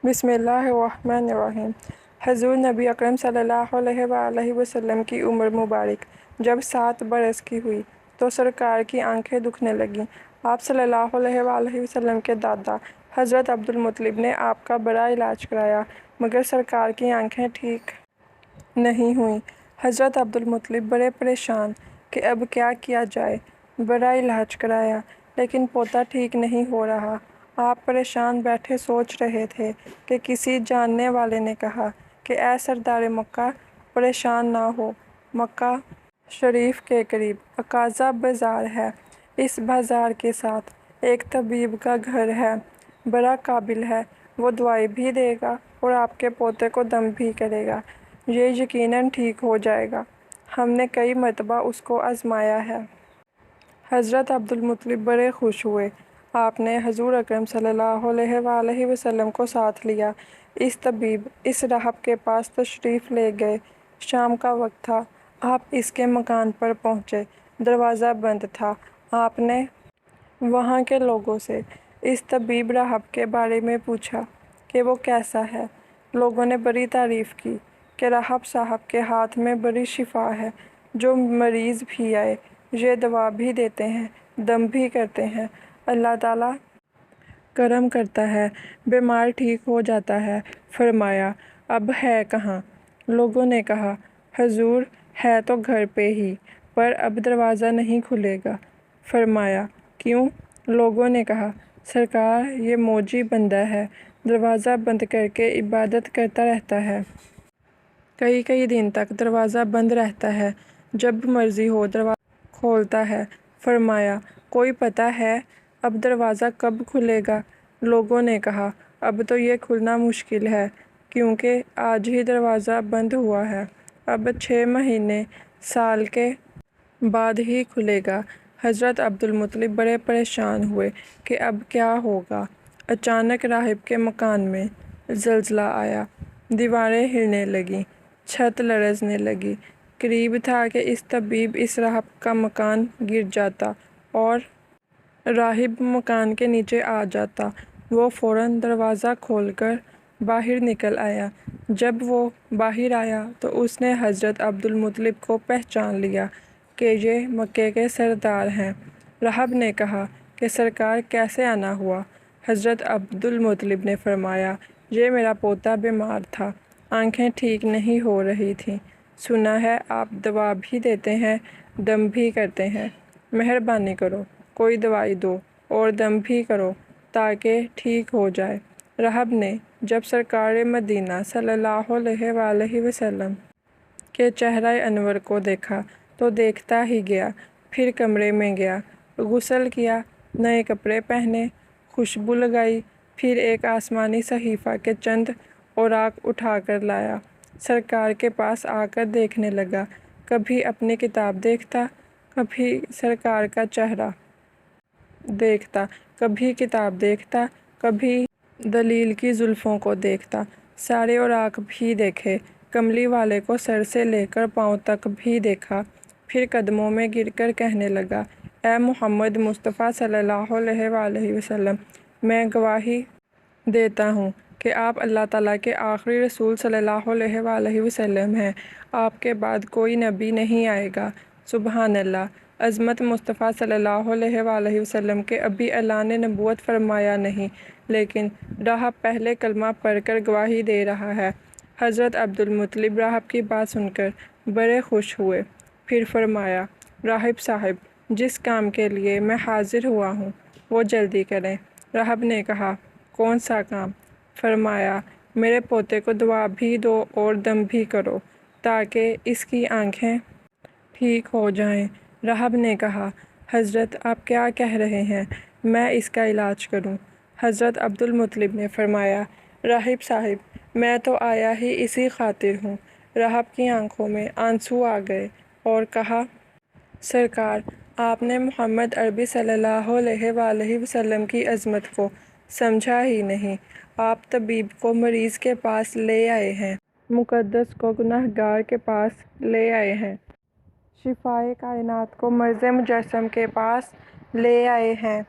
बिस्मिल्लाहिर्रहमानिर्रहीम। हज़ूर नबी अकरम सल्लल्लाहु अलैहि वसल्लम की उम्र मुबारक जब 7 बरस की हुई तो सरकार की आंखें दुखने लगीं। आप सल्लल्लाहु अलैहि वसल्लम के दादा हज़रत अब्दुल मुत्तलिब ने आपका बड़ा इलाज कराया, मगर सरकार की आंखें ठीक नहीं हुईं। हज़रत अब्दुल मुत्तलिब बड़े परेशान कि अब क्या किया जाए। बड़ा इलाज कराया, लेकिन पोता ठीक नहीं हो रहा। आप परेशान बैठे सोच रहे थे कि किसी जानने वाले ने कहा कि ऐ सरदार मक्का, परेशान ना हो। मक्का शरीफ के करीब अकाज़ा बाज़ार है। इस बाज़ार के साथ एक तबीब का घर है, बड़ा काबिल है। वो दवाई भी देगा और आपके पोते को दम भी करेगा। ये यकीनन ठीक हो जाएगा। हमने कई मरतबा उसको आज़माया है। हज़रत अब्दुल मुत्तलिब बड़े खुश हुए। आपने हज़ूर अकरम सल्लल्लाहु अलैहि वसल्लम को साथ लिया। इस तबीब इस राहब के पास तशरीफ़ ले गए। शाम का वक्त था। आप इसके मकान पर पहुँचे। दरवाज़ा बंद था। आपने वहाँ के लोगों से इस तबीब राहब के बारे में पूछा कि वो कैसा है। लोगों ने बड़ी तारीफ़ की कि राहब साहब के हाथ में बड़ी शिफा है। जो मरीज़ भी आए ये दवा भी देते हैं, दम भी करते हैं। अल्लाह ताला करम करता है, बीमार ठीक हो जाता है। फरमाया, अब है कहाँ? लोगों ने कहा, हजूर है तो घर पे ही, पर अब दरवाज़ा नहीं खुलेगा। फरमाया, क्यों? लोगों ने कहा, सरकार ये मौजी बंदा है, दरवाज़ा बंद करके इबादत करता रहता है। कई कई दिन तक दरवाज़ा बंद रहता है, जब मर्ज़ी हो दरवाज़ा खोलता है। फरमाया, कोई पता है अब दरवाज़ा कब खुलेगा? लोगों ने कहा, अब तो ये खुलना मुश्किल है, क्योंकि आज ही दरवाज़ा बंद हुआ है। अब 6 महीने साल के बाद ही खुलेगा। हज़रत अब्दुल मुत्तलिब बड़े परेशान हुए कि अब क्या होगा। अचानक राहिब के मकान में ज़लज़ला आया। दीवारें हिलने लगीं, छत लरज़ने लगी। करीब था कि इस तबीब इस राहब का मकान गिर जाता और राहिब मकान के नीचे आ जाता। वो फ़ौरन दरवाज़ा खोलकर बाहर निकल आया। जब वो बाहर आया तो उसने हज़रत अब्दुल मुत्तलिब को पहचान लिया कि ये मक्के के सरदार हैं। राहब ने कहा कि सरकार कैसे आना हुआ? हज़रत अब्दुल मुत्तलिब ने फरमाया, ये मेरा पोता बीमार था, आंखें ठीक नहीं हो रही थीं। सुना है आप दवा भी देते हैं, दम भी करते हैं। मेहरबानी करो, कोई दवाई दो और दम भी करो ताकि ठीक हो जाए। राहब ने जब सरकार मदीना सल्लल्लाहु अलैहि वसल्लम के चेहरा अनवर को देखा तो देखता ही गया। फिर कमरे में गया, गुस्ल किया, नए कपड़े पहने, खुशबू लगाई, फिर एक आसमानी सहीफ़ा के चंद औराक उठा कर लाया। सरकार के पास आकर देखने लगा। कभी अपनी किताब देखता, कभी सरकार का चेहरा देखता, कभी किताब देखता, कभी दलील की जुल्फ़ों को देखता। सारे औराक भी देखे, कमली वाले को सर से लेकर पाँव तक भी देखा। फिर कदमों में गिरकर कहने लगा, ए मोहम्मद मुस्तफ़ा सल्लल्लाहु अलैहि वसल्लम, मैं गवाही देता हूँ कि आप अल्लाह ताला के आखिरी रसूल सल्लल्लाहु अलैहि वसल्लम हैं। आपके बाद कोई नबी नहीं आएगा। सुबहान अल्लाह। अज़मत मुस्तफ़ा सल्लल्लाहु अलैहि वसल्लम के अभी ऐलान नबूवत फरमाया नहीं, लेकिन राहब पहले कलमा पढ़कर गवाही दे रहा है। हज़रत अब्दुल मुत्तलिब राहब की बात सुनकर बड़े खुश हुए। फिर फरमाया, राहिब साहब, जिस काम के लिए मैं हाजिर हुआ हूँ वो जल्दी करें। राहब ने कहा, कौन सा काम? फरमाया, मेरे पोते को दवा भी दो और दम भी करो ताकि इसकी आंखें ठीक हो जाएं। राहब ने कहा, हज़रत आप क्या कह रहे हैं, मैं इसका इलाज करूं? हज़रत अब्दुल मुत्तलिब ने फरमाया, राहिब साहिब, मैं तो आया ही इसी खातिर हूँ। राहब की आंखों में आंसू आ गए और कहा, सरकार, आपने मोहम्मद अरबी सल्लल्लाहु अलैहि वसल्लम की अज़मत को समझा ही नहीं। आप तबीब को मरीज़ के पास ले आए हैं, मुक़द्दस को गुनहगार के पास ले आए हैं, शिफाए कायनात को मर्ज़ मुजस्सम के पास ले आए हैं,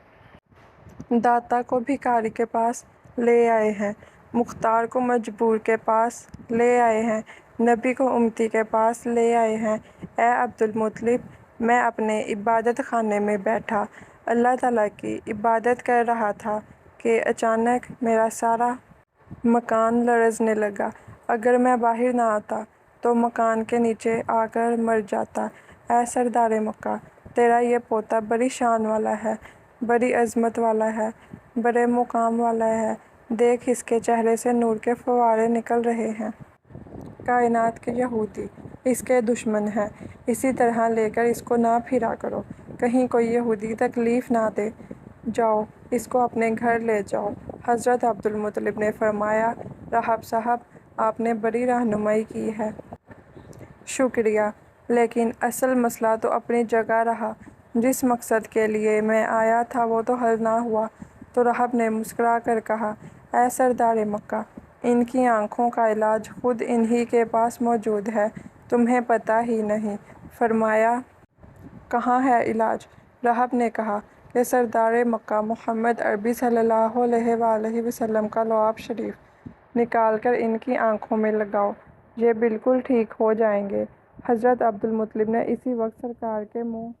दाता को भिखारी के पास ले आए हैं। مختار کو مجبور کے پاس لے آئے ہیں، نبی کو امتی کے پاس لے آئے ہیں۔ اے عبدالمطلب، میں اپنے عبادت خانے میں بیٹھا اللہ تعالیٰ کی عبادت کر رہا تھا کہ اچانک میرا سارا مکان لرزنے لگا۔ اگر میں باہر نہ آتا تو مکان کے نیچے آ کر مر جاتا۔ اے سردار مکہ، تیرا یہ پوتا بڑی شان والا ہے، بڑی عظمت والا ہے، بڑے مقام والا ہے، دیکھ اس کے چہرے سے نور کے فوارے نکل رہے ہیں۔ کائنات کے یہودی اس کے دشمن ہیں، اسی طرح لے کر اس کو نہ پھرا کرو، کہیں کوئی یہودی تکلیف نہ دے۔ جاؤ، اس کو اپنے گھر لے جاؤ۔ حضرت عبدالمطلب نے فرمایا، راہب صاحب، آپ نے بڑی رہنمائی کی ہے۔ شکریہ، لیکن اصل مسئلہ تو اپنی جگہ رہا۔ جس مقصد کے لیے میں آیا تھا وہ تو حل نہ ہوا۔ تو راہب نے مسکرا کر کہا، اے سردار مکہ، ان کی آنکھوں کا علاج خود انہی کے پاس موجود ہے، تمہیں پتہ ہی نہیں۔ فرمایا، کہاں ہے علاج؟ راہب نے کہا کہ سردار مکہ محمد عربی صلی اللہ علیہ وآلہ وسلم کا لعاب شریف نکال کر ان کی آنکھوں میں لگاؤ، یہ بالکل ٹھیک ہو جائیں گے۔ حضرت عبدالمطلب نے اسی وقت سرکار کے منہ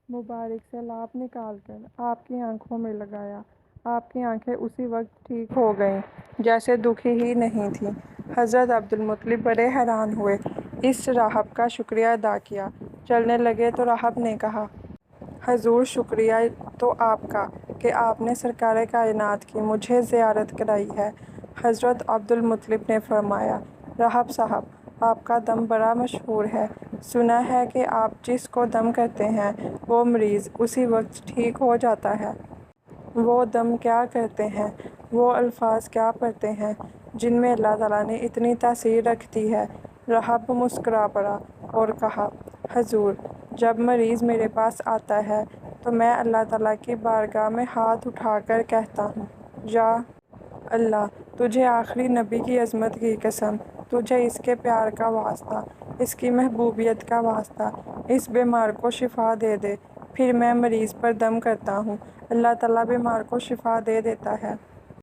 مبارک سے لعاب نکال کر آپ کی آنکھوں میں لگایا۔ آپ کی آنکھیں اسی وقت ٹھیک ہو گئیں، جیسے دکھی ہی نہیں تھیں۔ حضرت عبدالمطلب بڑے حیران ہوئے، اس راہب کا شکریہ ادا کیا۔ چلنے لگے تو راہب نے کہا، حضور، شکریہ تو آپ کا کہ آپ نے سرکار کائنات کی مجھے زیارت کرائی ہے۔ حضرت عبدالمطلب نے فرمایا، راہب صاحب، آپ کا دم بڑا مشہور ہے، سنا ہے کہ آپ جس کو دم کرتے ہیں وہ مریض اسی وقت ٹھیک ہو جاتا ہے۔ وہ دم کیا کرتے ہیں، وہ الفاظ کیا پڑھتے ہیں جن میں اللہ تعالیٰ نے اتنی تاثیر رکھ دی ہے؟ راہب مسکرا پڑا اور کہا، حضور، جب مریض میرے پاس آتا ہے تو میں اللہ تعالیٰ کی بارگاہ میں ہاتھ اٹھا کر کہتا ہوں، یا اللہ، تجھے آخری نبی کی عظمت کی قسم، تجھے اس کے پیار کا واسطہ، اس کی محبوبیت کا واسطہ، اس بیمار کو شفا دے دے۔ پھر میں مریض پر دم کرتا ہوں، اللہ تعالیٰ بیمار کو شفا دے دیتا ہے۔